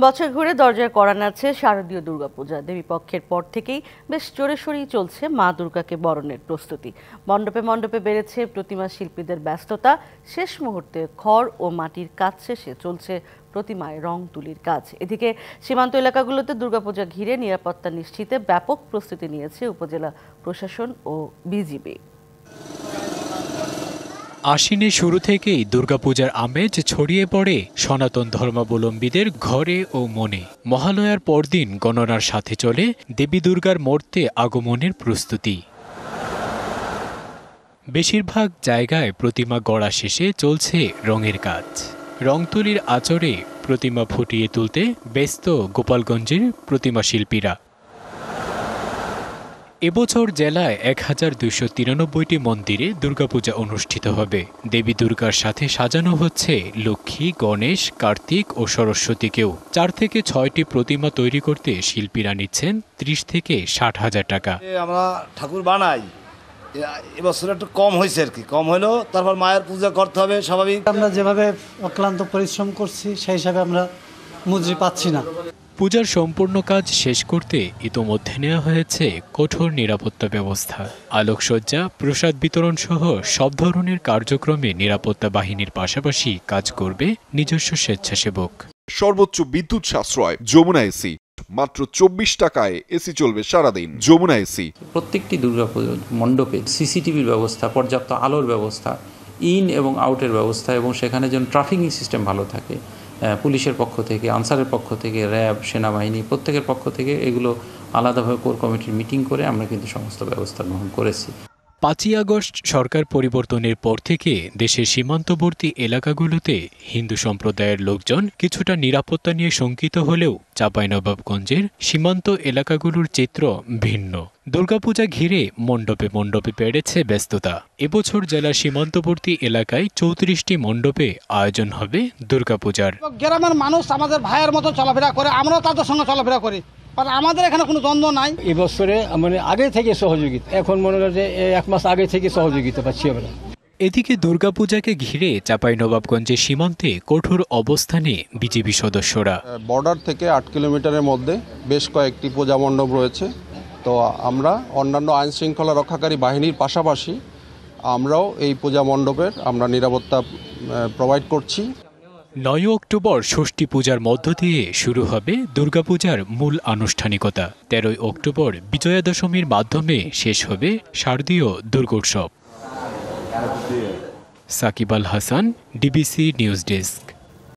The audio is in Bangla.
বছর ঘুরে দরজায় কড়া নাড়ছে শারদীয় দুর্গাপূজা। দেবীপক্ষের পর থেকেই বেশ জোরে সোরেই চলছে মা দুর্গাকে বরণের প্রস্তুতি। মণ্ডপে মণ্ডপে বেড়েছে প্রতিমা শিল্পীদের ব্যস্ততা। শেষ মুহূর্তে খড় ও মাটির কাজ শেষে চলছে প্রতিমায় রং তুলির কাজ। এদিকে সীমান্ত এলাকাগুলোতে দুর্গাপূজা ঘিরে নিরাপত্তা নিশ্চিতে ব্যাপক প্রস্তুতি নিয়েছে উপজেলা প্রশাসন ও বিজিবি। আশ্বিনের শুরু থেকেই দুর্গাপূজার আমেজ ছড়িয়ে পড়ে সনাতন ধর্মাবলম্বীদের ঘরে ও মনে। মহালয়ার পরদিন গণনার সাথে চলে দেবী দুর্গার মর্তে আগমনের প্রস্তুতি। বেশিরভাগ জায়গায় প্রতিমা গড়া শেষে চলছে রঙের কাজ। রংতুলির আঁচড়ে প্রতিমা ফুটিয়ে তুলতে ব্যস্ত গোপালগঞ্জের প্রতিমা শিল্পীরা। এবছর জেলায় 1293টি মন্দিরে দুর্গাপূজা অনুষ্ঠিত হবে। দেবী দুর্গার সাথে সাজানো হচ্ছে লক্ষ্মী, গণেশ, কার্তিক ও সরস্বতীকেও। 4 থেকে 6টি প্রতিমা তৈরি করতে শিল্পীরা নিচ্ছেন 30 থেকে 60 হাজার টাকা। আমরা ঠাকুর বানাই, এবছর একটু কম হয়েছে আর কি, কম হলেও তারপর মায়ের পূজা করতে হবে স্বাভাবিক। আমরা যেভাবে অক্লান্ত পরিশ্রম করছি সেই হিসাবে আমরা মজুরি পাচ্ছি না। পূজার সম্পূর্ণ কাজ শেষ করতে ইতোমধ্যে নেওয়া হয়েছে কঠোর নিরাপত্তা ব্যবস্থা। আলোকসজ্জা, প্রসাদ বিতরণ সহ সব ধরনের কার্যক্রমে নিরাপত্তা বাহিনীর পাশাপাশি কাজ করবে নিজস্ব স্বেচ্ছাসেবক। সর্বোচ্চ বিদ্যুৎ সাশ্রয় যমুনা এসি, মাত্র 24 টাকায় এসি চলবে সারাদিন। যমুনা এসি। প্রত্যেকটি দুর্গাপূজা মণ্ডপে সিসিটিভির ব্যবস্থা, পর্যাপ্ত আলোর ব্যবস্থা, ইন এবং আউটের ব্যবস্থা, এবং সেখানে যেন ট্রাফিকিং সিস্টেম ভালো থাকে। পুলিশের পক্ষ থেকে, আনসারের পক্ষ থেকে, র্যাব, সেনাবাহিনী প্রত্যেকের পক্ষ থেকে এগুলো আলাদাভাবে কোর কমিটির মিটিং করে আমরা কিন্তু সমস্ত ব্যবস্থা গ্রহণ করেছি। 5ই আগস্ট সরকার পরিবর্তনের পর থেকে দেশের সীমান্তবর্তী এলাকাগুলোতে হিন্দু সম্প্রদায়ের লোকজন কিছুটা নিরাপত্তা নিয়ে শঙ্কিত হলেও চাঁপাইনবাবগঞ্জের সীমান্ত এলাকাগুলোর চিত্র ভিন্ন। দুর্গাপূজা ঘিরে মণ্ডপে মণ্ডপে বেড়েছে ব্যস্ততা। এবছর জেলার সীমান্তবর্তী এলাকায় 34টি মণ্ডপে আয়োজন হবে দুর্গাপূজার। গ্রামের মানুষ আমাদের ভাইয়ের মতো চলাফেরা করে, আমরাও তাদের সঙ্গে চলাফেরা করি, আমাদের এখানে কোনো দ্বন্দ্ব নাই। এবছরে মানে আগে থেকে সহযোগিতা, এখন মনে হয় যে 1 মাস আগে থেকে সহযোগিতা পাচ্ছি আমরা। এদিকে দুর্গাপূজাকে ঘিরে চাঁপাইনবাবগঞ্জের সীমান্তে কঠোর অবস্থানে বিজিবি সদস্যরা। বর্ডার থেকে 8 কিলোমিটারের মধ্যে বেশ কয়েকটি পূজা মণ্ডপ রয়েছে। তো আমরা অন্যান্য আইন শৃঙ্খলা রক্ষাকারী বাহিনীর পাশাপাশি আমরাও এই পূজা মণ্ডপের আমরা নিরাপত্তা প্রোভাইড করছি। 9 অক্টোবর ষষ্ঠী পূজার মধ্য দিয়ে শুরু হবে দুর্গাপূজার মূল আনুষ্ঠানিকতা। 13 অক্টোবর বিজয়া দশমীর মাধ্যমে শেষ হবে শারদীয় দুর্গোৎসব। Shakib Al Hasan, DBC news desk.